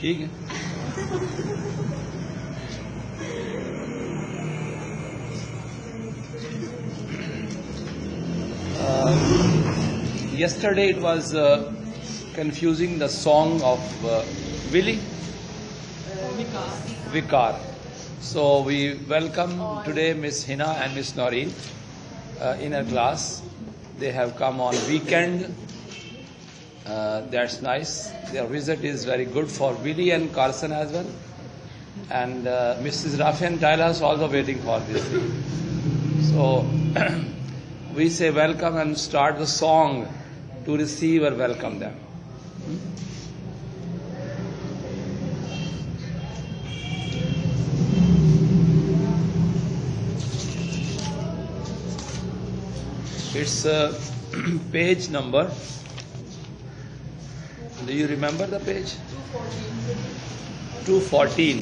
ٹھیک ہے. Yesterday it was confusing the song of Willie Vikar. So we welcome today Miss Hina and Miss Noreen in our class. They have come on weekend. That's nice. Their visit is very good for Willie and Carson as well. And Mrs. Rafi and Tyler is also waiting for this thing. So we say welcome and start the song to receive or welcome them. It's page number. Do you remember the page? 214.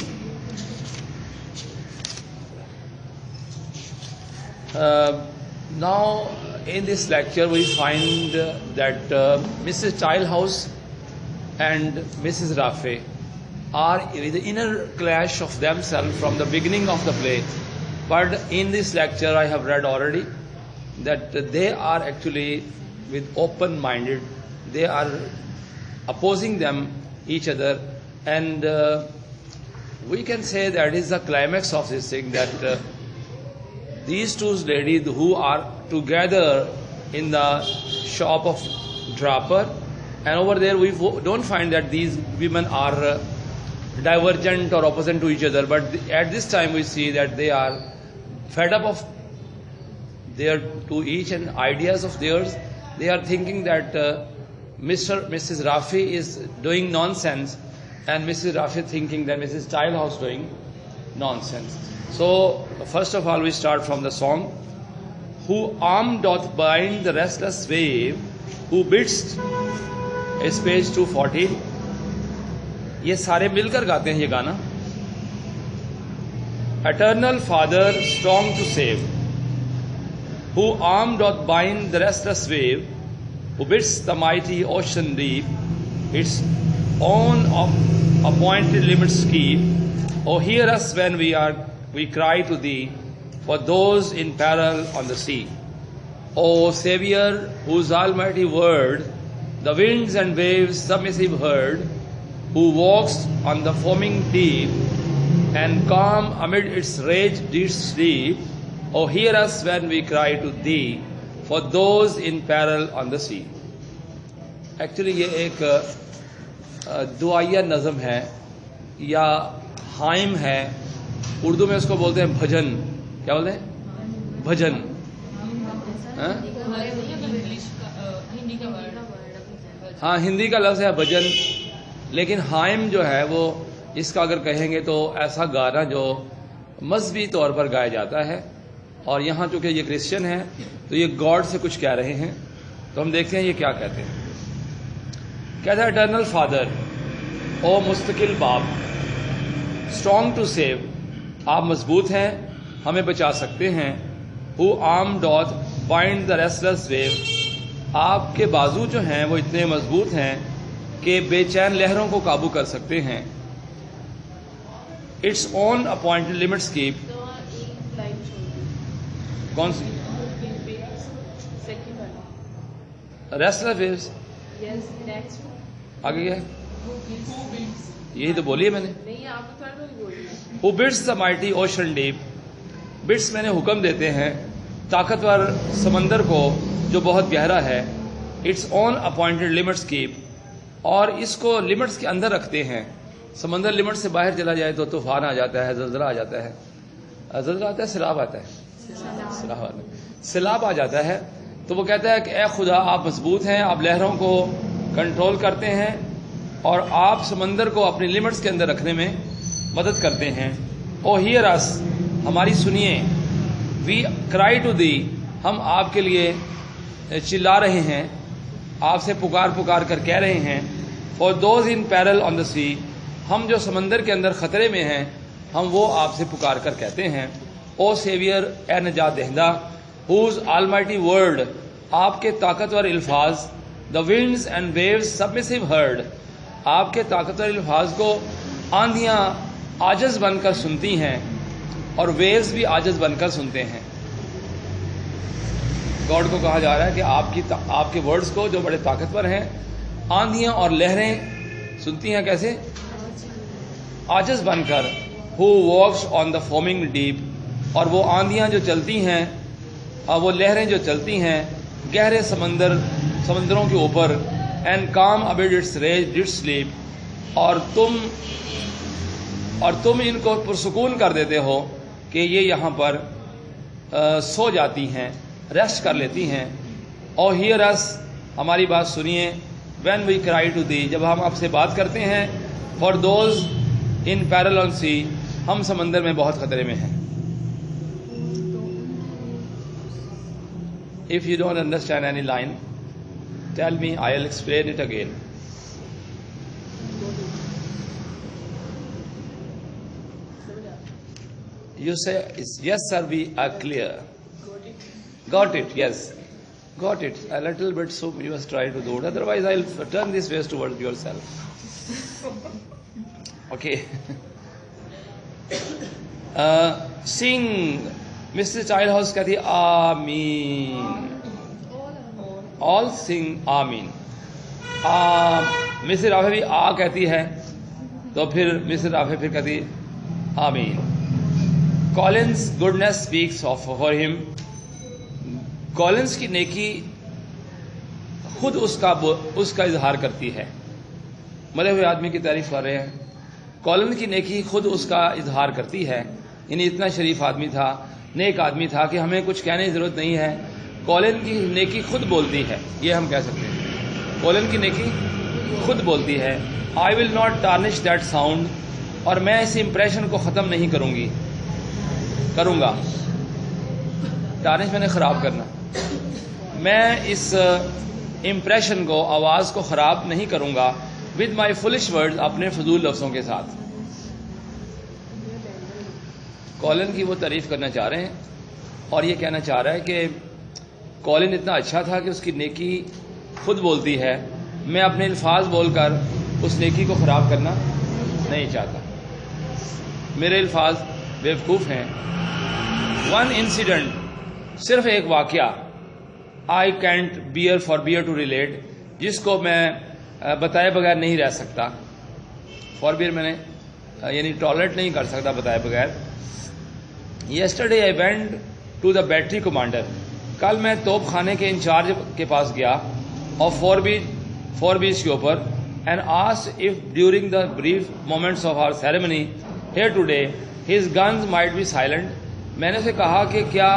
Now, in this lecture, we find that Mrs. Childhouse and Mrs. Rafe are in the inner clash of themselves from the beginning of the play. But in this lecture, I have read already that they are actually with open-minded. They are opposing them each other, and we can say that is the climax of this thing, that these two ladies who are together in the shop of draper, and over there we don't find that these women are divergent or opposite to each other, but at this time we see that they are fed up of their to each and ideas of theirs. They are thinking that Mrs. Rafi is doing nonsense, and Mrs. Rafi thinking that Mrs. Childhouse doing nonsense. So first of all we start from the song. Who arm doth bind the restless wave, who bids, is page 214. یہ سارے مل کر گاتے ہیں یہ گانا. Eternal Father, strong to save, who arm doth bind the restless wave, who bids the mighty ocean deep its own appointed limits keep. Oh, hear us when we cry to thee for those in peril on the sea. O Savior, whose almighty word the winds and waves submissive heard, who walks on the foaming deep and calm amid its rage didst sleep. Oh, hear us when we cry to thee for those in peril on the sea. Actually یہ ایک دعائیہ نظم ہے یا ہائم ہے. اردو میں اس کو بولتے ہیں بھجن. کیا بولتے ہیں؟ بھجن. ہاں ہندی کا لفظ ہے بھجن، لیکن ہائم جو ہے وہ اس کا اگر کہیں گے تو ایسا گانا جو مذہبی طور پر گایا جاتا ہے. اور یہاں چونکہ یہ کرسچن ہے تو یہ گاڈ سے کچھ کہہ رہے ہیں، تو ہم دیکھتے ہیں یہ کیا کہتے ہیں. کہتا ہے اٹرنل فادر، او مستقل باپ، اسٹرانگ ٹو سیو، آپ مضبوط ہیں، ہمیں بچا سکتے ہیں. Who arm doth bind the restless wave, آپ کے بازو جو ہیں وہ اتنے مضبوط ہیں کہ بے چین لہروں کو قابو کر سکتے ہیں. It's own appointed limits keep. کون سی؟ Restless views. آگے کیا ہے؟ یہی تو بولی ہے میں نے. Who bids the mighty ocean deep. bids میں نے حکم دیتے ہیں طاقتور سمندر کو جو بہت گہرا ہے. its own appointed limits keep، اور اس کو لمٹس کے اندر رکھتے ہیں. سمندر لمٹ سے باہر چلا جائے تو طوفان آ جاتا ہے، زلزلہ آ جاتا ہے. زلزلہ آتا ہے، سیلاب آتا ہے، سیلاب آ جاتا ہے. تو وہ کہتا ہے کہ اے خدا، آپ مضبوط ہیں، آپ لہروں کو کنٹرول کرتے ہیں اور آپ سمندر کو اپنی لمٹس کے اندر رکھنے میں مدد کرتے ہیں. او ہیئر اس، ہماری سنیے. وی کرائی ٹو دی، ہم آپ کے لیے چلا رہے ہیں، آپ سے پکار کر کہہ رہے ہیں. فار دوز ان پیرل آن دا سی، ہم جو سمندر کے اندر خطرے میں ہیں ہم وہ آپ سے پکار کر کہتے ہیں. او سیویئر، اے نجات دہندہ. ہوز آلمائٹی ورڈ، آپ کے طاقتور الفاظ. دا ونڈز اینڈ ویوز سبمسیو ہرڈ، آپ کے طاقتور الفاظ کو آندیاں عاجز بن کر سنتی ہیں اور ویوز بھی عاجز بن کر سنتے ہیں. گاڈ کو کہا جا رہا ہے کہ آپ کے ورڈز کو جو بڑے طاقتور ہیں آندیاں اور لہریں سنتی ہیں کیسے؟ عاجز بن کر. who walks on the foaming deep, اور وہ آندیاں جو چلتی ہیں اور وہ لہریں جو چلتی ہیں گہرے سمندروں کے اوپر. and calm amid its rage did sleep, اور تم ان کو پرسکون کر دیتے ہو کہ یہ یہاں پر سو جاتی ہیں، ریسٹ کر لیتی ہیں. اور hear us، ہماری بات سنیے. when we cry to thee، جب ہم آپ سے بات کرتے ہیں. for those in peril on sea، ہم سمندر میں بہت خطرے میں ہیں. if you don't understand any line, tell me, I'll explain it again. You say, yes sir, we are clear. Got it, yes. Got it. A little bit, so you must try to do it. Otherwise, I'll turn this face towards yourself. Okay. Sing. Mrs. Childhouse kehti Ameen. All sing Ameen. Mrs. Rafe bhi A kehti hai, to phir Mrs. Rafe phir kehti Ameen. Collins' goodness speaks for him. Collins کی نیکی خود اس کا اظہار کرتی ہے. مرے ہوئے آدمی کی تعریف کر رہے ہیں. کالن کی نیکی خود اس کا اظہار کرتی ہے. یعنی اتنا شریف آدمی تھا، نیک آدمی تھا کہ ہمیں کچھ کہنے کی ضرورت نہیں ہے. کالن کی نیکی خود بولتی ہے، یہ ہم کہہ سکتے ہیں. کالن کی نیکی خود بولتی ہے. I will not tarnish that sound, اور میں اس امپریشن کو ختم نہیں کروں گا. ٹارنش میں نے خراب کرنا. میں اس امپریشن کو، آواز کو خراب نہیں کروں گا. ود مائی فلش ورڈ، اپنے فضول لفظوں کے ساتھ. کالن کی وہ تعریف کرنا چاہ رہے ہیں اور یہ کہنا چاہ رہا ہے کہ کالن اتنا اچھا تھا کہ اس کی نیکی خود بولتی ہے. میں اپنے الفاظ بول کر اس نیکی کو خراب کرنا نہیں چاہتا. میرے الفاظ بیوقوف ہیں. ون انسیڈنٹ، صرف ایک واقعہ. I can't bear to relate, جس کو میں بتائے بغیر نہیں رہ سکتا. فاربیئر میں نے یعنی ٹالریٹ نہیں کر سکتا بتائے بغیر. Yesterday I went to the battery commander, کل میں توپ خانے کے انچارج کے پاس گیا اور فوربیز کے اوپر. And asked if during the brief moments of our ceremony here today his guns might be silent. میں نے اسے کہا کہ کیا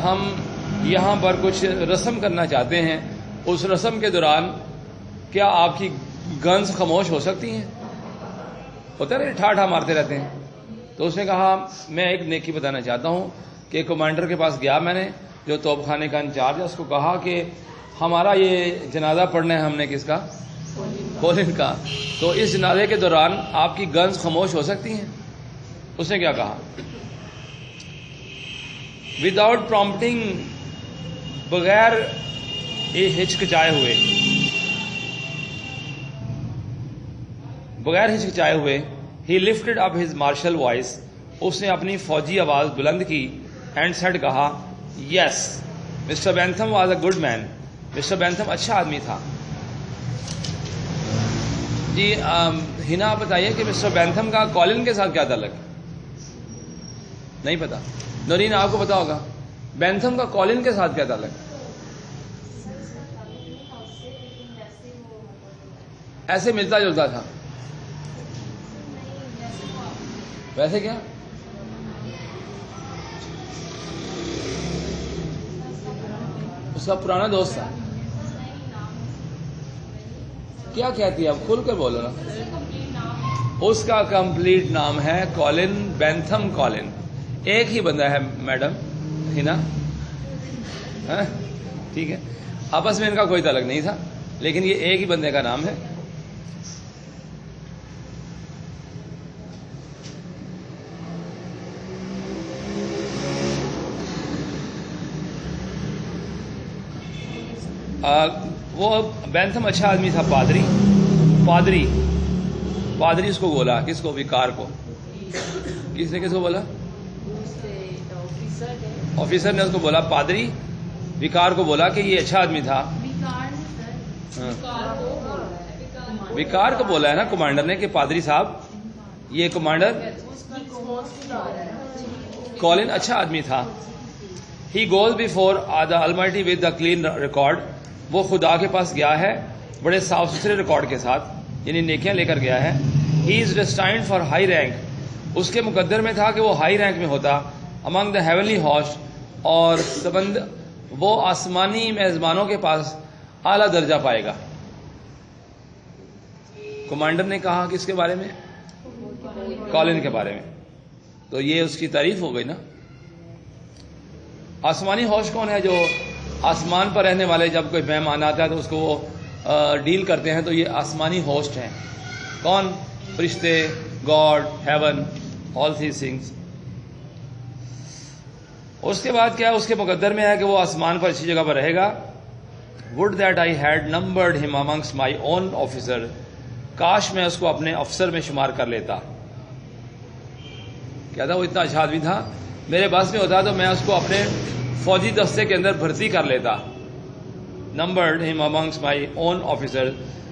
ہم یہاں پر کچھ رسم کرنا چاہتے ہیں، اس رسم کے دوران کیا آپ کی گنز خاموش ہو سکتی ہیں؟ ہوتا ہے نا، ٹھاٹھا مارتے رہتے ہیں. تو اس نے کہا میں ایک نیکی بتانا چاہتا ہوں کہ کمانڈر کے پاس گیا میں نے، جو توپ خانے کا انچارج ہے، اس کو کہا کہ ہمارا یہ جنازہ پڑھنا ہے ہم نے کس کا؟ کولن کا. تو اس جنازے کے دوران آپ کی گنز خاموش ہو سکتی ہیں؟ اس نے کیا کہا؟ وداؤٹ پرومپٹنگ، بغیر ہچکچائے ہوئے ہی lifted up his martial voice, اس نے اپنی فوجی آواز بلند کی. اینڈ سیڈ، کہا yes Mr Bentham was a good man, Mr Bentham اچھا آدمی تھا. جی ہنا آپ بتائیے کہ مسٹر بینتھم کا کالن کے ساتھ کیا تعلق؟ نہیں پتا. نورین آپ کو پتا ہوگا بینتھم کا کالن کے ساتھ کیا تعلق؟ ایسے ملتا جلتا تھا. ویسے کیا؟ اس کا پرانا دوست تھا. کیا کہتی ہے اب کھل کر بولو نا. اس کا کمپلیٹ نام ہے کالن بینتھم کالن. ایک ہی بندہ ہے میڈم ہنا، ٹھیک ہے. آپس میں ان کا کوئی تعلق نہیں تھا، لیکن یہ ایک ہی بندے کا نام ہے. وہ بینتھم اچھا آدمی تھا، پادری. پادری اس کو بولا, کس کو؟ وقار کو. کس نے کس کو بولا؟ آفیسر نے اس کو بولا, پادری وقار کو بولا کہ یہ اچھا آدمی تھا. وقار کو بولا ہے نا کمانڈر نے کہ پادری صاحب یہ کمانڈر کولن اچھا آدمی تھا. He goes before the almighty with the clean record, وہ خدا کے پاس گیا ہے بڑے صاف ستھرے ریکارڈ کے ساتھ, یعنی نیکیاں لے کر گیا ہے. ہی از ڈیسٹائنڈ فار ہائی رینک, اس کے مقدر میں تھا کہ وہ ہائی رینک میں ہوتا. امنگ دا ہیونلی ہوسٹ, اور وہ آسمانی میزبانوں کے پاس اعلیٰ درجہ پائے گا. کمانڈر نے کہا کس کے بارے میں؟ کولن کے بارے میں. تو یہ اس کی تعریف ہو گئی نا. آسمانی ہوسٹ کون ہے؟ جو آسمان پر رہنے والے, جب کوئی مہمان آتا ہے تو اس کو وہ ڈیل کرتے ہیں, تو یہ آسمانی ہوسٹ ہیں. کون؟ فرشتے, God, heaven, all these things. اس کے بعد کیا اس کے مقدر میں ہے کہ وہ آسمان پر اچھی جگہ پر رہے گا. would that I had numbered him amongst my own officer, کاش میں اس کو اپنے افسر میں شمار کر لیتا. کیا تھا؟ وہ اتنا اچھا آدمی تھا, میرے بس میں ہوتا تو میں اس کو اپنے فوجی دستے کے اندر بھرتی کر لیتا. numbered him amongst my own officer,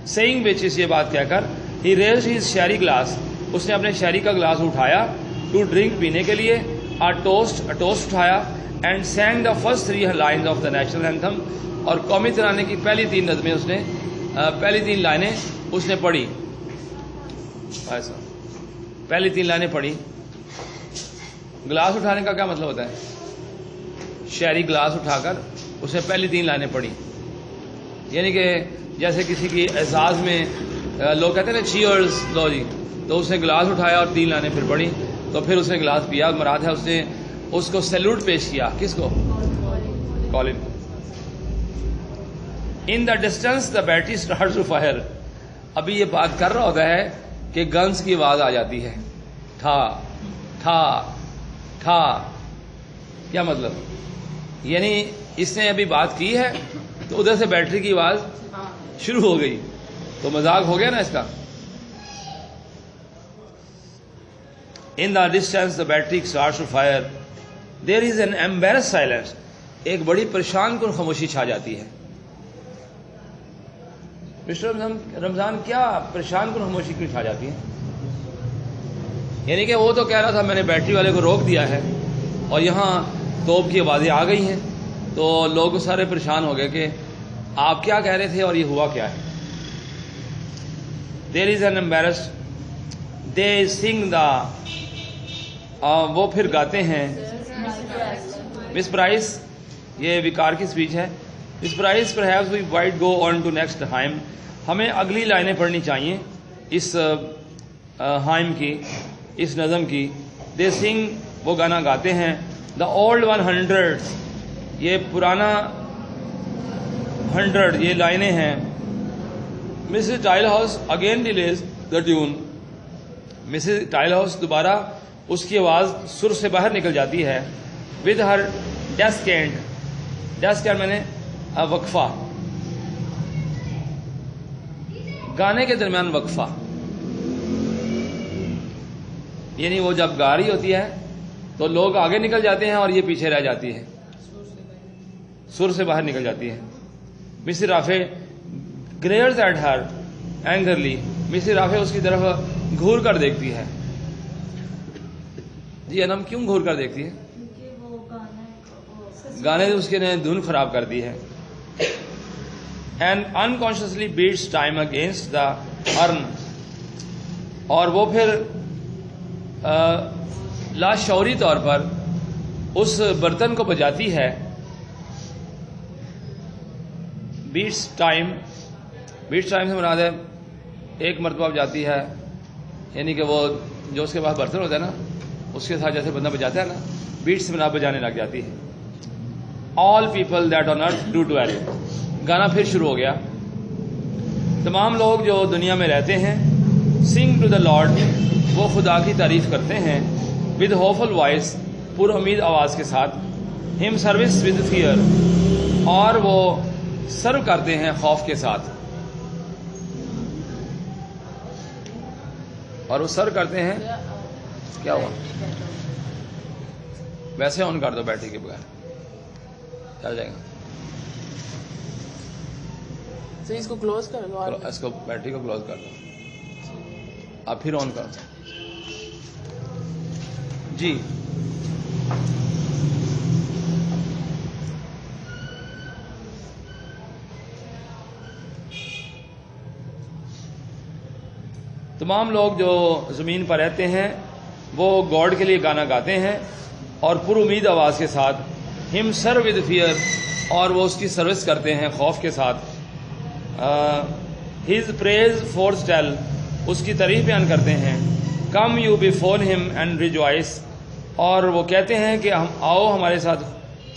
saying which is, یہ بات کہہ کر, he raised his sherry glass, اس نے اپنے شیری کا گلاس اٹھایا, to drink, پینے کے لیے, a toast اٹھایا, and sang the first 3 lines of the national anthem, اور قومی ترانے کی پہلی 3 نظمیں اس نے, پہلی 3 لائنیں اس نے پڑھی. ایسا پہلی 3 لائنیں پڑھی. گلاس اٹھانے کا کیا مطلب ہوتا ہے؟ شہری گلاس اٹھا کر اس نے پہلی 3 لائنیں پڑھی. یعنی کہ جیسے کسی کی اعزاز میں لوگ کہتے ہیں نا چیئرز لو جی, تو اس نے گلاس اٹھایا اور 3 لائنیں پھر پڑھی, تو پھر اس نے گلاس پیا. مراد ہے اس نے اس کو سیلوٹ پیش کیا. کس کو؟ کولن کو. In the distance the battery start to fire, ابھی یہ بات کر رہا ہوتا ہے کہ گنز کی آواز آ جاتی ہے, ٹھا ٹھا ٹھا. کیا مطلب؟ یعنی اس نے ابھی بات کی ہے تو ادھر سے بیٹری کی آواز شروع ہو گئی, تو مذاق ہو گیا نا اس کا. In the distance the battery start to fire, there is an embarrassed silence, ایک بڑی پریشان کن خاموشی چھا جاتی ہے. مسٹر رمضان, کیا پریشان کن خاموشی کیوں چھا جاتی ہے؟ یعنی کہ وہ تو کہہ رہا تھا میں نے بیٹری والے کو روک دیا ہے, اور یہاں توپ کی آوازیں آ گئی ہیں, تو لوگ سارے پریشان ہو گئے کہ آپ کیا کہہ رہے تھے اور یہ ہوا کیا ہے. دیر از این ایمبیرس, دے سنگ دا, وہ پھر گاتے ہیں. مس پرائز, یہ وقار کی اسپیچ ہے. Miss Price, perhaps we might go on to next hymn, ہمیں اگلی لائنیں پڑھنی چاہیے اس ہائم کی, اس نظم کی. دے سنگ, وہ گانا گاتے ہیں. دا اولڈ 100, یہ پرانا 100, یہ لائنیں ہیں. Mrs Tilehouse again delays the tune, Mrs Tilehouse دوبارہ اس کی آواز سر سے باہر نکل جاتی ہے. ود ہر ڈیسکینڈ, ڈیسکینڈ میں نے وقفہ, گانے کے درمیان وقفہ, یعنی وہ جب گا رہی ہوتی ہے تو لوگ آگے نکل جاتے ہیں اور یہ پیچھے رہ جاتی ہے, سر سے باہر نکل جاتی ہے. Mrs Rafi glares at her angrily, Mrs Rafi اس کی طرف گھور کر دیکھتی ہے. جی انم, کیوں گھور کر دیکھتی ہے؟ گانے اس کے نے دھن خراب کر دی ہے. And unconsciously beats time against the urn, اور وہ پھر لاشعوری طور پر اس برتن کو بجاتی ہے. بیٹس ٹائم, بیٹس ٹائم سے مراد ہے ایک مرتبہ بجاتی ہے, یعنی کہ وہ جو اس کے پاس برتن ہوتا ہے نا اس کے ساتھ جیسے بندہ بجاتا ہے نا, بیٹ سے بجانے لگ جاتی ہے. All people that on earth do dwell, گانا پھر شروع ہو گیا. تمام لوگ جو دنیا میں رہتے ہیں, سنگ ٹو دا لارڈ, وہ خدا کی تعریف کرتے ہیں. ود ہوپفل وائس, پر امید آواز کے ساتھ. ہم سروس ود فیئر, اور وہ سرو کرتے ہیں خوف کے ساتھ. اور وہ سر کرتے ہیں. کیا ہوا؟ ویسے آن کر دو بیٹری کے بغیر چل جائے گا. اس کو کلوز کر دو. اس کو بیٹری کو کلوز کر دو. آپ پھر آن کرو. جی تمام لوگ جو زمین پر رہتے ہیں وہ گاڈ کے لیے گانا گاتے ہیں اور پر امید آواز کے ساتھ. ہم سرو ود فیئر، اور وہ اس کی سروس کرتے ہیں خوف کے ساتھ. ہز پریز فورس ٹیل، اس کی تعریف بیان کرتے ہیں. کم یو بیفور ہم اینڈ ریجوائس، اور وہ کہتے ہیں کہ ہم آؤ ہمارے ساتھ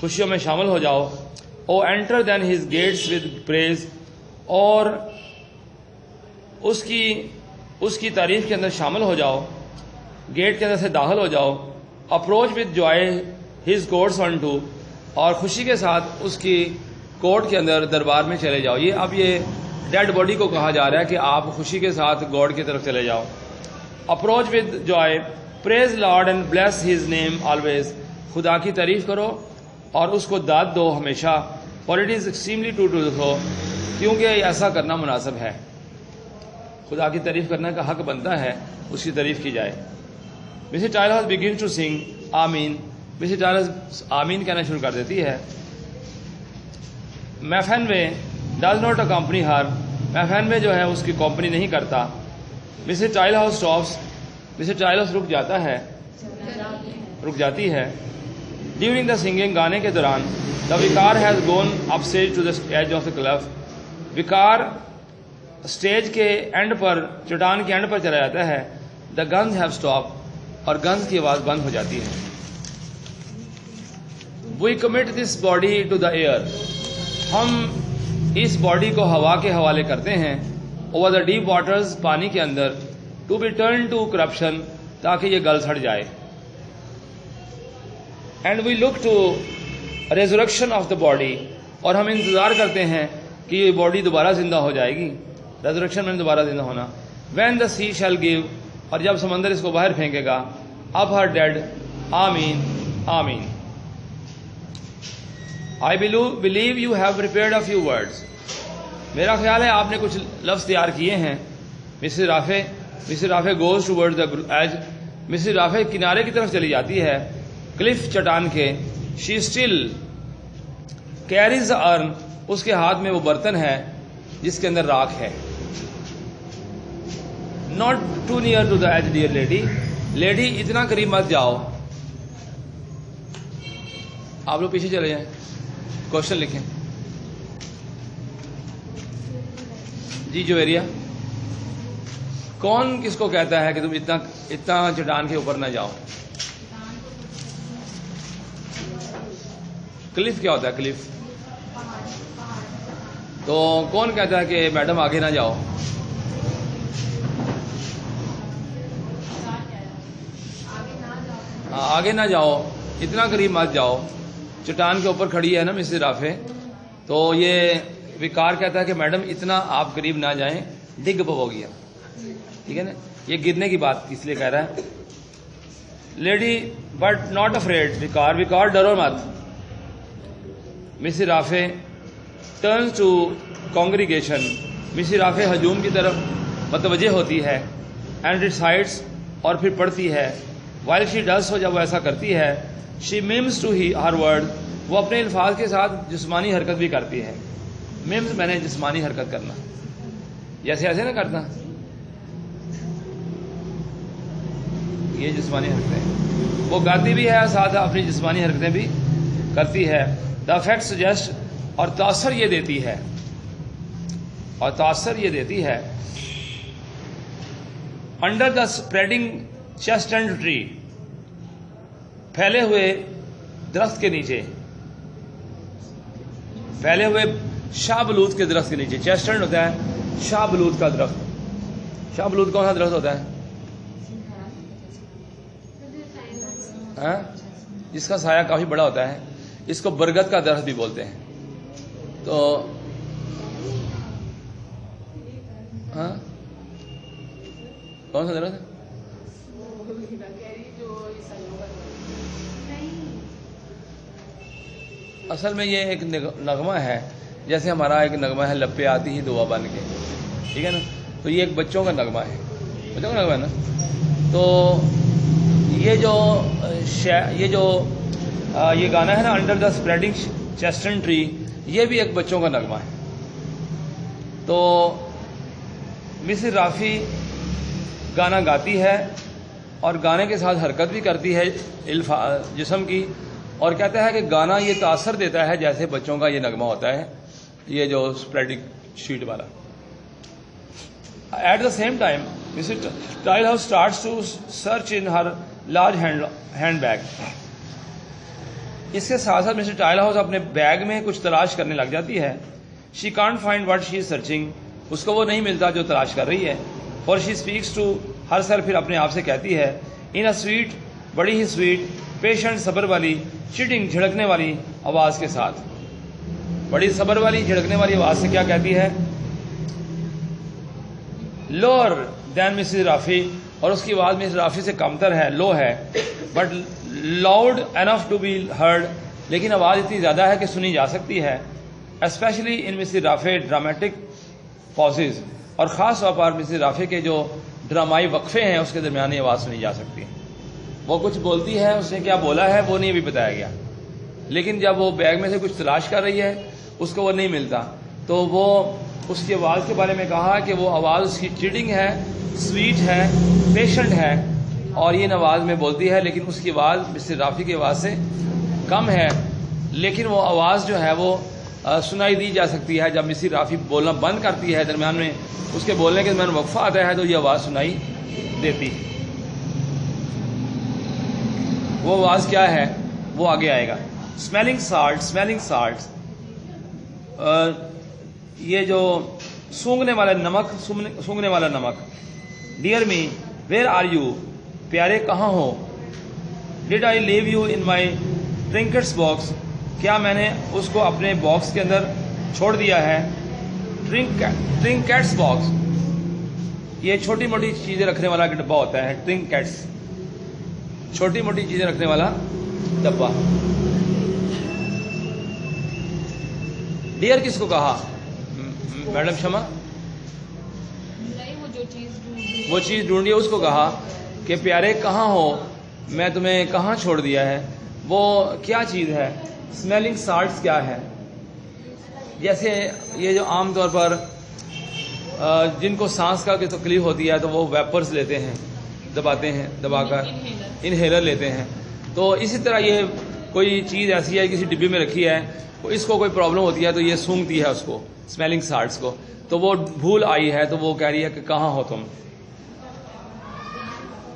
خوشیوں میں شامل ہو جاؤ. O enter then his gates with praise, اور اس کی تعریف کے اندر شامل ہو جاؤ، گیٹ کے اندر سے داخل ہو جاؤ. Approach with joy his courts unto, اور خوشی کے ساتھ اس کی کورٹ کے اندر دربار میں چلے جاؤ. یہ ڈیڈ باڈی کو کہا جا رہا ہے کہ آپ خوشی کے ساتھ گاڈ کی طرف چلے جاؤ. Approach with joy praise Lord and bless his name always, خدا کی تعریف کرو اور اس کو داد دو ہمیشہ. For it is extremely to do so, کیونکہ ایسا کرنا مناسب ہے. خدا کی تعریف کرنے کا حق بنتا ہے، اس کی تعریف کی جائے. مسز ٹائلر بگن ٹو سنگ آمین. مسز ٹائلر آمین کہنا شروع کر دیتی ہے. Mafanwy does not accompany her, Mafanwy جو ہے اس کی کمپنی نہیں کرتا. Mrs Tilehouse stops, Mrs Tilehouse رک جاتی ہے. ڈیورنگ دا سنگنگ، گانے کے دوران. The vicar has gone up stage to the edge of the cliff, vicar stage کے اینڈ پر، چٹان کے اینڈ پر چلا جاتا ہے. دا گنز ہیو اسٹاپ، اور گنز کی آواز بند ہو جاتی ہے. We commit this body to the air, ہم اس باڈی کو ہوا کے حوالے کرتے ہیں. اوور دا ڈیپ واٹرز، پانی کے اندر. To be turn to corruption, تاکہ یہ گل سڑ جائے. And we look to resurrection of the body, اور ہم انتظار کرتے ہیں کہ یہ باڈی دوبارہ زندہ ہو جائے گی. ریزریکشن میں دوبارہ زندہ ہونا. When the sea shall give, اور جب سمندر اس کو باہر پھینکے گا. اپ ہر ڈیڈ، آمین آمین. I believe you have prepared a few words. میرا خیال ہے آپ نے کچھ لفظ تیار کیے ہیں. Mrs رافے goes towards the edge. Mrs رافے کنارے کی طرف چلی جاتی ہے، کلف چٹان کے. she still carries the urn، اس کے ہاتھ میں وہ برتن ہے جس کے اندر راکھ ہے. not too near to the edge dear lady، lady اتنا قریب مت جاؤ. آپ لوگ پیچھے چلے جائیں، کوشچن لکھیں. جی جویریا، کون کس کو کہتا ہے کہ تم اتنا چٹان کے اوپر نہ جاؤ؟ کلف کیا ہوتا ہے؟ کلف تو کون کہتا ہے کہ میڈم آگے نہ جاؤ؟ آگے نہ جاؤ، اتنا قریب مت جاؤ. چٹان کے اوپر کھڑی ہے نا مسز رافے، تو یہ وکار کہتا ہے کہ میڈم اتنا آپ قریب نہ جائیں، ڈگ پو گیا. ٹھیک ہے نا، یہ گرنے کی بات اس لیے کہہ رہا ہے. لیڈی بٹ ناٹ افریڈ، وکار ڈرو مت. Mrs Rafe turns to congregation, Mrs Rafe ہجوم کی طرف متوجہ ہوتی ہے. اینڈ ریسائٹس، اور پھر پڑھتی ہے. وائل شی ڈز سو، جب وہ ایسا کرتی ہے. شی میمز ٹو ہر ورڈ، وہ اپنے الفاظ کے ساتھ جسمانی حرکت بھی کرتی ہے. میمز میں نے جسمانی حرکت کرنا، جیسے ایسے نہ کرنا، یہ جسمانی حرکتیں. وہ گاتی بھی ہے، ساتھ اپنی جسمانی حرکتیں بھی کرتی ہے. دا افیکٹ سجیسٹ، اور تاثر یہ دیتی ہے. انڈر دا اسپریڈنگ چیسٹنڈ ٹری، پھیلے ہوئے درخت کے نیچے، پھیلے ہوئے شاہ بلوت کے درخت کے نیچے. چیسٹنڈ ہوتا ہے شاہ بلوت کا درخت. شاہ بلوت کون سا درخت ہوتا ہے؟ جس کا سایہ کافی بڑا ہوتا ہے. اس کو برگد کا درخت بھی بولتے ہیں. تو کون سا درخت ہے؟ اصل میں یہ ایک نغمہ ہے، جیسے ہمارا ایک نغمہ ہے لپے آتی ہی دعا بن کے، ٹھیک ہے نا؟ تو یہ ایک بچوں کا نغمہ ہے، بچوں کا نغمہ ہے نا؟ تو یہ گانا ہے نا انڈر دا اسپریڈنگ چیسٹن ٹری، یہ بھی ایک بچوں کا نغمہ ہے. تو مسز رافی گانا گاتی ہے اور گانے کے ساتھ حرکت بھی کرتی ہے جسم کی، اور کہتا ہے کہ گانا یہ تاثر دیتا ہے جیسے بچوں کا یہ نغمہ ہوتا ہے، یہ جو اسپریڈنگ شیٹ والا. At the same time Mrs Tilehouse starts to search in her large handbag. اس کے ساتھ ساتھ مسز ٹائل ہاؤس اپنے بیگ میں کچھ تلاش کرنے لگ جاتی ہے. She can't find what she is searching, اس کو وہ نہیں ملتا جو تلاش کر رہی ہے. اور شی اسپیکس ٹو ہر سر، پھر اپنے آپ سے کہتی ہے ان اے سویٹ، بڑی ہی سویٹ، پیشنٹ، صبر والی، چٹنگ، جھڑکنے والی آواز کے ساتھ. بڑی صبر والی جھڑکنے والی آواز سے کیا کہتی ہے؟ لوور دین مسز رافی، اور اس کی آواز مسز رافی سے کمتر ہے، لو ہے، but loud enough to be heard, لیکن آواز اتنی زیادہ ہے کہ سنی جا سکتی ہے. Especially in Mrs Rafi dramatic pauses, اور خاص طور پر مسز رافی کے جو ڈرامائی وقفے ہیں اس کے درمیان یہ آواز سنی جا سکتی ہے. وہ کچھ بولتی ہے، اس نے کیا بولا ہے وہ نہیں ابھی بتایا گیا، لیکن جب وہ بیگ میں سے کچھ تلاش کر رہی ہے اس کو وہ نہیں ملتا، تو وہ اس کی آواز کے بارے میں کہا کہ وہ آواز اس کی چیڈنگ ہے، سویٹ ہے، پیشنٹ ہے، اور یہ آواز میں بولتی ہے، لیکن اس کی آواز مسز رافی کی آواز سے کم ہے. لیکن وہ آواز جو ہے وہ سنائی دی جا سکتی ہے. جب مسز رافی بولنا بند کرتی ہے، درمیان میں اس کے بولنے کے درمیان وقفہ آتا ہے، تو یہ آواز سنائی دیتی ہے. وہ آواز کیا ہے وہ آگے آئے گا. اسمیلنگ سالٹ، اسمیلنگ سالٹ، یہ جو سونگنے والا نمک، سونگنے والا نمک. Dear me where are you, پیارے کہاں ہو. Did I leave you in my trinkets box, کیا میں نے اس کو اپنے باکس کے اندر چھوڑ دیا ہے. ٹرنکٹس باکس، یہ چھوٹی موٹی چیزیں رکھنے والا ایک ڈبہ ہوتا ہے. ٹرنکٹس، چھوٹی موٹی چیزیں رکھنے والا ڈبہ. ڈیئر کس کو کہا؟ میڈم شمع، وہ چیز ڈھونڈی ہے اس کو کہا کہ پیارے کہاں ہو، میں تمہیں کہاں چھوڑ دیا ہے. وہ کیا چیز ہے؟ اسمیلنگ سالٹس کیا ہے؟ جیسے یہ جو عام طور پر جن کو سانس کا تکلیف ہوتی ہے تو وہ ویپرز لیتے ہیں، دباتے ہیں، دبا کر انہیلر لیتے ہیں. تو اسی طرح یہ کوئی چیز ایسی ہے کسی ڈبے میں رکھی ہے، اس کو کوئی پرابلم ہوتی ہے تو یہ سونگتی ہے اس کو، اسمیلنگ سالٹس کو. تو وہ بھول آئی ہے تو وہ کہہ رہی ہے کہ کہاں ہو تم.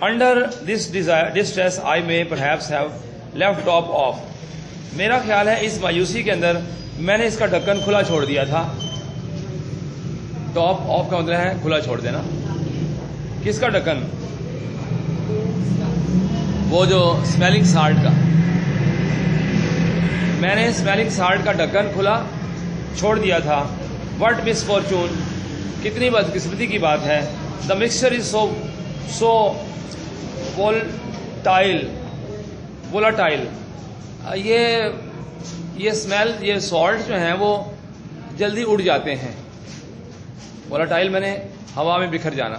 Under this distress I may perhaps have left top of, میرا خیال ہے اس مایوسی کے اندر میں نے اس کا ڈھکن کھلا چھوڑ دیا تھا. ٹاپ آف کا مطلب ہے کھلا چھوڑ دینا. کس کا ڈھکن؟ وہ جو اسمیلنگ سالٹ کا. میں نے اسمیلنگ سالٹ کا ڈھکن کھلا چھوڑ دیا تھا. وٹ مس فارچون، کتنی بدقسمتی کی بات ہے. دا مکسچر از سو وولٹائل، یہ اسمیل، یہ سالٹ جو ہیں وہ جلدی اڑ جاتے ہیں. وولٹائل میں نے ہوا میں بکھر جانا.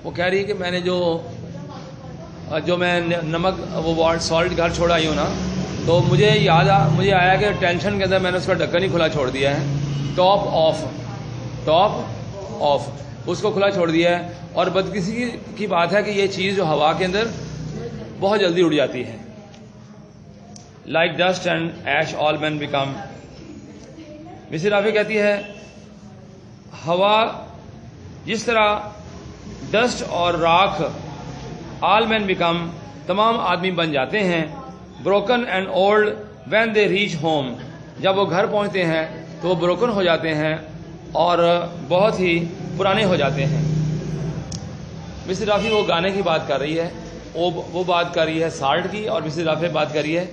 وہ کہہ رہی ہے کہ میں نے جو میں نمک وہ سالٹ گھر چھوڑ آئی ہوں نا، تو مجھے آیا کہ ٹینشن کے اندر میں نے اس کا ڈھکن ہی کھلا چھوڑ دیا ہے. ٹاپ آف اس کو کھلا چھوڑ دیا ہے. اور بدقسمتی کی بات ہے کہ یہ چیز جو ہوا کے اندر بہت جلدی اڑ جاتی ہے. Like dust and ash all men become, Mrs Rafi کہتی ہے ہوا جس طرح ڈسٹ اور راکھ، آل مین بیکم تمام آدمی بن جاتے ہیں. Broken and old when they reach home, جب وہ گھر پہنچتے ہیں تو وہ بروکن ہو جاتے ہیں اور بہت ہی پرانے ہو جاتے ہیں. مسز رافی وہ گانے کی بات کر رہی ہے، وہ بات کر رہی ہے سالٹ کی، اور مسز رافی بات کر رہی ہے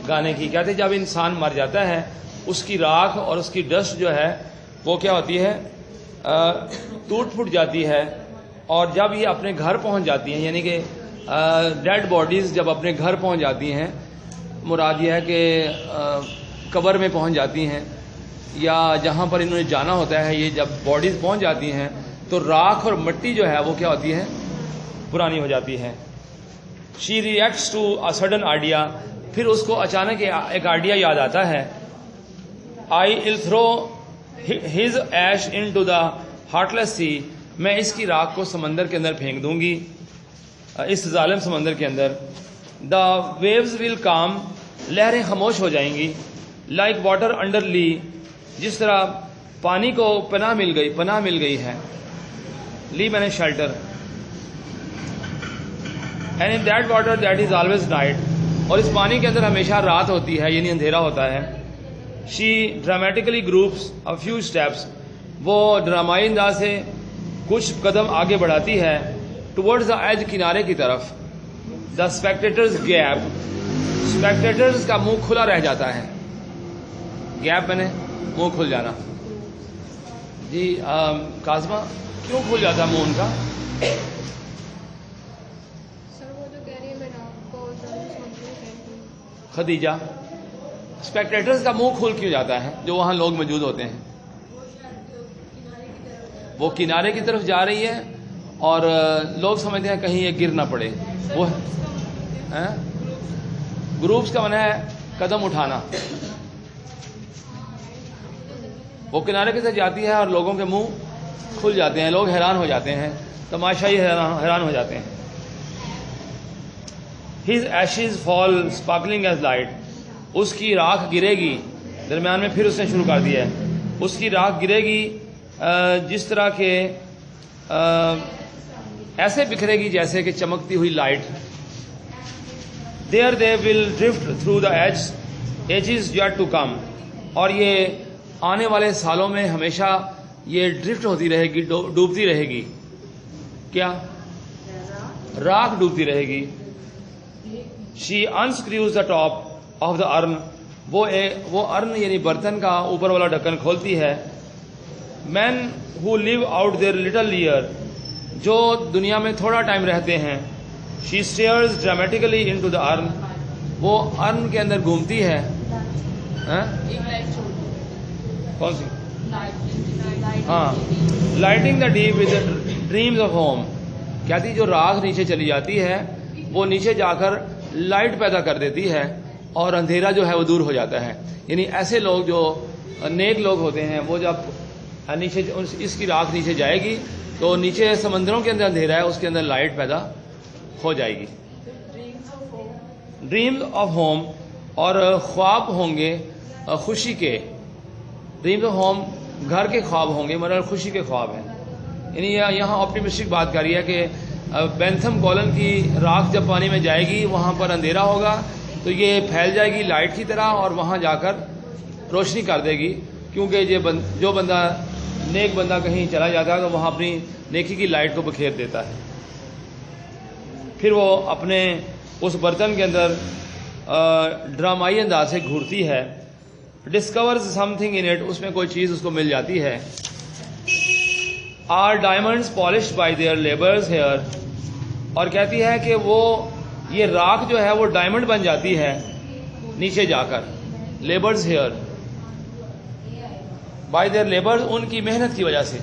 گانے کی. کہتے ہیں جب انسان مر جاتا ہے اس کی راکھ اور اس کی ڈسٹ جو ہے وہ کیا ہوتی ہے، ٹوٹ پھوٹ جاتی ہے. اور جب یہ اپنے گھر پہنچ جاتی ہیں، یعنی کہ ڈیڈ باڈیز جب اپنے گھر پہنچ جاتی ہیں مراد یہ ہے کہ قبر میں پہنچ جاتی ہیں یا جہاں پر انہوں نے جانا ہوتا ہے، یہ جب باڈیز پہنچ جاتی ہیں تو راکھ اور مٹی جو ہے وہ کیا ہوتی ہے، پرانی ہو جاتی ہے. She reacts to a sudden idea, پھر اس کو اچانک ایک آئیڈیا یاد آتا ہے. I will throw his ash into the heartless sea, میں اس کی راکھ کو سمندر کے اندر پھینک دوں گی، اس ظالم سمندر کے اندر. دا ویوز ول کام، لہریں خاموش ہو جائیں گی. لائک واٹر انڈر لی، جس طرح پانی کو پناہ مل گئی ہے. لی میں نے shelter. And in that water that is always night, اور اس پانی کے اندر ہمیشہ رات ہوتی ہے، یعنی اندھیرا ہوتا ہے. She dramatically gropes a few steps, وہ ڈرامائی انداز سے کچھ قدم آگے بڑھاتی ہے. ٹورڈز دا ایج، کنارے کی طرف. دا اسپیکٹیٹرز گیپ، اسپیکٹیٹرز کا منہ کھلا رہ جاتا ہے. گیپ میں نے منہ کھل جانا. جی کاظمہ، کیوں کھل جاتا منہ ان کا؟ خدیجہ، اسپیکٹیٹرز کا منہ کھل کیوں جاتا ہے جو وہاں لوگ موجود ہوتے ہیں؟ وہ کنارے کی طرف جا رہی ہے اور لوگ سمجھتے ہیں کہیں یہ گر نہ پڑے. وہ گروپس کا معنی ہے قدم اٹھانا. وہ کنارے کی طرف جاتی ہے اور لوگوں کے منہ کھل جاتے ہیں، لوگ حیران ہو جاتے ہیں، تماشائی حیران ہو جاتے ہیں. ہز ایشز فال اسپارکلنگ ایز لائٹ، اس کی راکھ گرے گی. درمیان میں پھر اس نے شروع کر دیا ہے. اس کی راکھ گرے گی جس طرح کے ایسے بکھرے گی جیسے کہ چمکتی ہوئی light. There they will drift through the ages yet to come, اور یہ آنے والے سالوں میں ہمیشہ یہ ڈرفٹ ہوتی رہے گی، ڈوبتی رہے گی. کیا؟ راکھ ڈوبتی رہے گی. شی انسکریوز the top of the urn, وہ ارن یعنی برتن کا اوپر والا ڈھکن کھولتی ہے. Men who live out their little hour, جو دنیا میں تھوڑا ٹائم رہتے ہیں. She stares dramatically into the urn, وہ ارن کے اندر گھومتی ہے. کون سی؟ ہاں، lighting the deep with dreams of home. کہتی جو راکھ نیچے چلی جاتی ہے وہ نیچے جا کر لائٹ پیدا کر دیتی ہے اور اندھیرا جو ہے وہ دور ہو جاتا ہے. یعنی ایسے لوگ جو نیک لوگ ہوتے ہیں وہ جب نیچے اس کی راکھ نیچے جائے گی تو نیچے سمندروں کے اندر اندھیرا ہے، اس کے اندر لائٹ پیدا ہو جائے گی. ڈریمز آف ہوم، اور خواب ہوں گے خوشی کے. ڈریمز آف ہوم گھر کے خواب ہوں گے، مگر خوشی کے خواب ہیں. یعنی یہاں آپٹیمسٹک بات کر رہی ہے کہ بینتھم کولن کی راکھ جب پانی میں جائے گی وہاں پر اندھیرا ہوگا تو یہ پھیل جائے گی لائٹ کی طرح اور وہاں جا کر روشنی کر دے گی. کیونکہ جو بندہ نیک بندہ کہیں چلا جاتا ہے تو وہاں اپنی نیکی کی لائٹ کو بکھیر دیتا ہے. پھر وہ اپنے اس برتن کے اندر ڈرامائی انداز سے گھورتی ہے. Discovers something in it, اس میں کوئی چیز اس کو مل جاتی ہے. Are diamonds polished by their labours here, اور کہتی ہے کہ وہ یہ راکھ جو ہے وہ ڈائمنڈ بن جاتی ہے نیچے جا کر. Labours here, by their labours, ان کی محنت کی وجہ سے.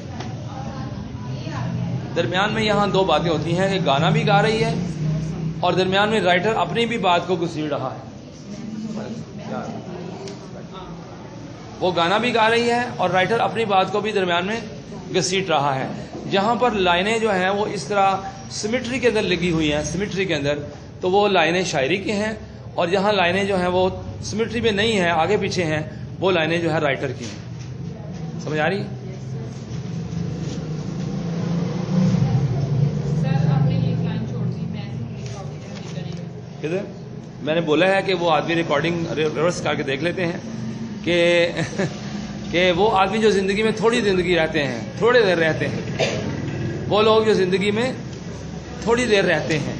درمیان میں یہاں دو باتیں ہوتی ہیں کہ گانا بھی گا رہی ہے اور درمیان میں رائٹر اپنی بھی بات کو گھسیڑ رہا ہے. وہ گانا بھی گا رہی ہے اور رائٹر اپنی بات کو بھی درمیان میں گھسیٹ رہا ہے. جہاں پر لائنیں جو ہیں وہ اس طرح سیمیٹری کے اندر لگی ہوئی ہیں، سیمیٹری کے اندر، تو وہ لائنیں شاعری کی ہیں، اور جہاں لائنیں جو ہیں وہ سیمیٹری میں نہیں ہیں، آگے پیچھے ہیں، وہ لائنیں جو ہے رائٹر کی ہیں. سمجھ آ رہی؟ کدھر؟ میں نے بولا ہے کہ وہ آدمی ریکارڈنگ ریورس کر کے دیکھ لیتے ہیں کہ وہ آدمی جو زندگی میں تھوڑی زندگی رہتے ہیں، تھوڑی دیر رہتے ہیں، وہ لوگ جو زندگی میں تھوڑی دیر رہتے ہیں.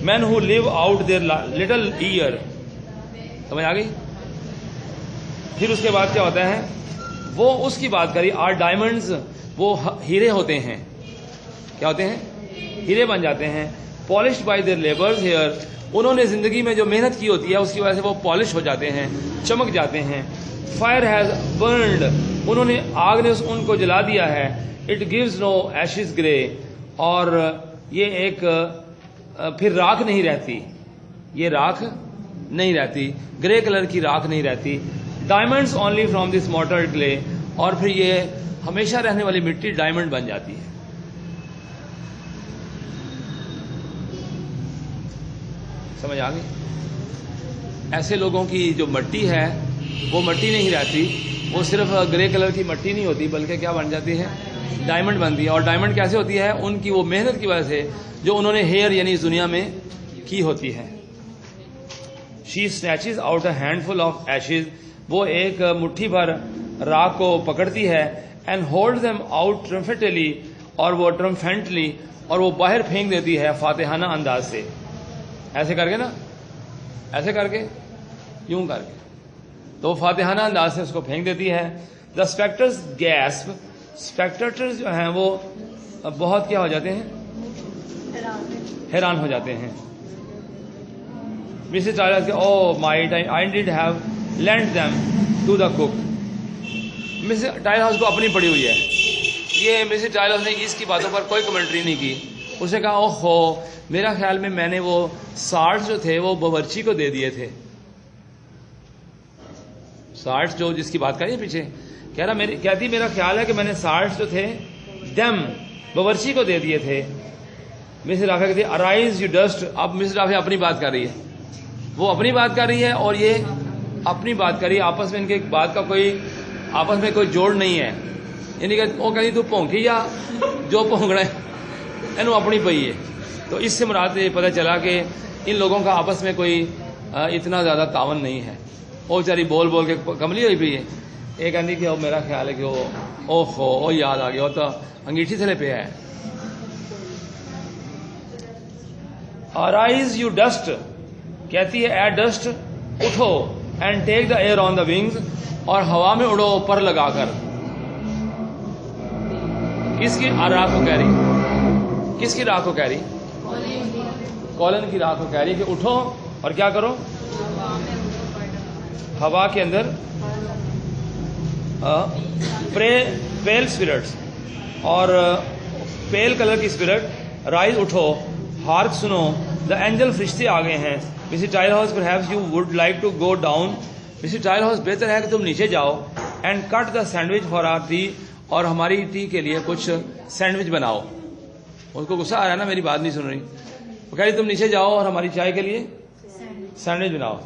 مین who live out their little year. سمجھ آ گئی؟ پھر اس کے بعد کیا ہوتا ہے؟ وہ اس کی بات کری. آر ڈائمنڈز، وہ ہیرے ہوتے ہیں. کیا ہوتے ہیں؟ ہیرے بن جاتے ہیں. Polished by their labours here, انہوں نے زندگی میں جو محنت کی ہوتی ہے اس کی وجہ سے وہ پالش ہو جاتے ہیں, چمک جاتے ہیں. فائر ہیز برنڈ, انہوں نے آگ نے ان کو جلا دیا ہے. اٹ گیوز نو ایشز گرے, اور یہ ایک پھر راکھ نہیں رہتی, یہ راکھ نہیں رہتی, گرے کلر کی راکھ نہیں رہتی. Diamonds only from this mortar clay, اور پھر یہ ہمیشہ رہنے والی مٹی ڈائمنڈ بن جاتی ہے. سمجھ آ گئی؟ ایسے لوگوں کی جو مٹی ہے وہ مٹی نہیں رہتی, وہ صرف گرے کلر کی مٹی نہیں ہوتی بلکہ کیا بن جاتی ہے, ڈائمنڈ بنتی ہے. اور ڈائمنڈ کیسے ہوتی ہے؟ ان کی وہ محنت کی وجہ سے جو انہوں نے ہیئر یعنی اس دنیا میں کی ہوتی ہے. She snatches out a handful of ashes, وہ ایک مٹھی بھر راکھ کو پکڑتی ہے. And hold them out triumphantly, اور وہ ٹرمفینٹلی, اور وہ باہر پھینک دیتی ہے فاتحانہ انداز سے. ایسے کر کے نا, ایسے کر کے, یوں کر کے, تو وہ فاتحانہ انداز سے اس کو پھینک دیتی ہے. دا اسپیکٹرز گیسپ, اسپیکٹیٹرز جو ہیں وہ بہت کیا ہو جاتے ہیں, حیران ہو جاتے ہیں. Mrs Tyler O might I did have lend them to the cook. Mrs Tilehouse کو اپنی پڑی ہوئی ہے. یہ مسز ٹائلر نے اس کی باتوں پر کوئی کمنٹری نہیں کی. اس نے کہا او ہو, میرا خیال میں نے وہ ساٹھ جو تھے وہ باورچی کو دے دیے تھے. ساٹھ جو جس کی بات کری پیچھے, کہہ رہا کہتی میرا خیال ہے کہ میں نے 60 جو تھے دم باورچی کو دے دیے تھے. مسز رافع کہتی ارائز یو ڈسٹ. اب مسز رافع اپنی بات کر رہی ہے, وہ اپنی بات کر رہی ہے اور یہ اپنی بات کر رہی ہے. آپس میں ان کے بات کا کوئی آپس میں کوئی جوڑ نہیں ہے. یعنی کہ وہ کہتی تو پونکی یا جو پونکنا ہے اینو اپنی پئی ہے. تو اس سے مراد یہ پتہ چلا کہ ان لوگوں کا آپس میں کوئی اتنا زیادہ تعاون نہیں ہے. وہ بیچاری بول بول کے کملی ہوئی پئی ہے. ایک آدمی کہ میرا خیال ہے کہ وہ او ہو او یاد آ گیا, وہ تو انگیٹھی تھلے پہ ہے. Arise you dust, کہتی ہے اے ڈسٹ اٹھو, and take the air on the wings, اور ہوا میں اڑو پر لگا کر. کس کی راہ کو کہہ رہی, کس کی راہ کو کہہ رہی, کولن کی راہ کو کہہ رہی کہ اٹھو اور کیا کرو, ہوا کے اندر پیل اسپرٹس اور پیل کلر کی اسپرٹ, رائز اٹھو, ہارک سنو, دا اینجل فرشتے آ گئے ہیں. Mrs Tilehouse perhaps you would like to go down, Mrs Tilehouse بہتر ہے کہ تم نیچے جاؤ. And cut the sandwich for our tea, اور ہماری ٹی کے لیے کچھ سینڈوچ بناؤ. اس کو غصہ آ رہا ہے نا, میری بات نہیں سن رہی. وہ کہہ رہی تم نیچے جاؤ اور ہماری چائے کے لیے سینڈوچ بناؤ.